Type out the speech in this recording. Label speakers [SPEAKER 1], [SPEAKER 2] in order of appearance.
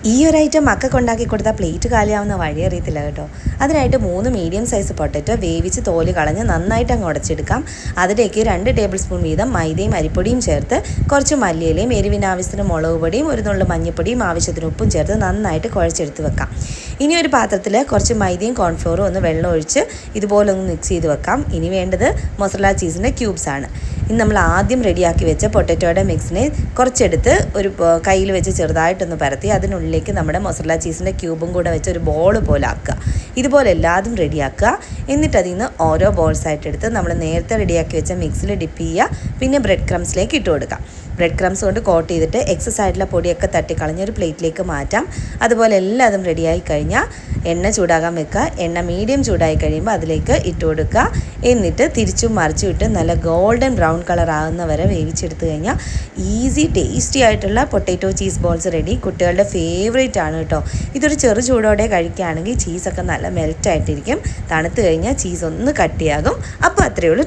[SPEAKER 1] ഈ ഒരു ഐറ്റം മക്കൾക്ക് ഉണ്ടാക്കി കൊടുത്താൽ പ്ലേറ്റ് കാലിയാവുന്ന വഴി അറിയത്തില്ല കേട്ടോ. അതിനായിട്ട് 3 മീഡിയം സൈസ് പൊട്ടറ്റോ വേവിച്ച് തോല് കളഞ്ഞ് നന്നായിട്ട് അങ്ങ് ഉടച്ചെടുക്കാം. അതിലേക്ക് 2 ടേബിൾ സ്പൂൺ വീതം മൈദയും അരിപ്പൊടിയും ചേർത്ത് കുറച്ച് മല്ലിയിലയും എരിവിന് ആവശ്യത്തിന് മുളക് പൊടിയും ഒരു നുള്ളു മഞ്ഞൾപ്പൊടിയും ആവശ്യത്തിന് ഉപ്പും ചേർത്ത് നന്നായിട്ട് കുഴച്ചെടുത്ത് വെക്കാം. ഇനി ഒരു പാത്രത്തിൽ കുറച്ച് മൈദയും കോൺഫ്ലോറും ഒന്ന് വെള്ളം ഒഴിച്ച് ഇതുപോലെ ഒന്ന് മിക്സ് ചെയ്ത് വെക്കാം. ഇനി വേണ്ടത് മൊസറല്ല ചീസിൻ്റെ ക്യൂബ്സ് ആണ്. ഇനി നമ്മൾ ആദ്യം റെഡിയാക്കി വെച്ച പൊട്ടറ്റോയുടെ മിക്സിനെ കുറച്ചെടുത്ത് ഒരു കയ്യിൽ വെച്ച് ചെറുതായിട്ടൊന്ന് പരത്തി അതിനുള്ളിലേക്ക് നമ്മുടെ മൊസറല്ല ചീസിൻ്റെ ക്യൂബും കൂടെ വെച്ച് ഒരു ബോൾ പോലെ ആക്കുക. ഇതുപോലെ എല്ലാതും റെഡിയാക്കുക. എന്നിട്ട് അതിൽ നിന്ന് ഓരോ ബോൾസായിട്ട് എടുത്ത് നമ്മൾ നേരത്തെ റെഡിയാക്കി വെച്ച മിക്സിൽ ഡിപ്പ് ചെയ്യുക. പിന്നെ ബ്രെഡ് ക്രംസിലേക്ക് ഇട്ട് കൊടുക്കാം. ബ്രെഡ് ക്രംസ് കൊണ്ട് കോട്ട് ചെയ്തിട്ട് എക്സസ് ആയിട്ടുള്ള പൊടിയൊക്കെ തട്ടിക്കളഞ്ഞ് ഒരു പ്ലേറ്റിലേക്ക് മാറ്റാം. അതുപോലെ എല്ലാതും റെഡിയായി കഴിഞ്ഞാൽ എണ്ണ ചൂടാകാൻ വെക്കുക. എണ്ണ മീഡിയം ചൂടായി കഴിയുമ്പോൾ അതിലേക്ക് ഇട്ട് കൊടുക്കുക. എന്നിട്ട് തിരിച്ചും മറിച്ചും ഇട്ട് നല്ല ഗോൾഡൻ ബ്രൗൺ കളർ ആകുന്ന വരെ വേവിച്ചെടുത്ത് കഴിഞ്ഞാൽ ഈസി ടേസ്റ്റി ആയിട്ടുള്ള പൊട്ടാറ്റോ ചീസ് ബോൾസ് റെഡി. കുട്ടികളുടെ ഫേവറേറ്റ് ആണ് കേട്ടോ. ഇതൊരു ചെറു ചൂടോടെ കഴിക്കുകയാണെങ്കിൽ ചീസൊക്കെ നല്ല മെൽറ്റായിട്ടിരിക്കും. തണുത്ത് കഴിഞ്ഞാൽ ചീസ് ഒന്ന് കട്ടിയാകും. അപ്പോൾ അത്രയേ ഉള്ളൂ.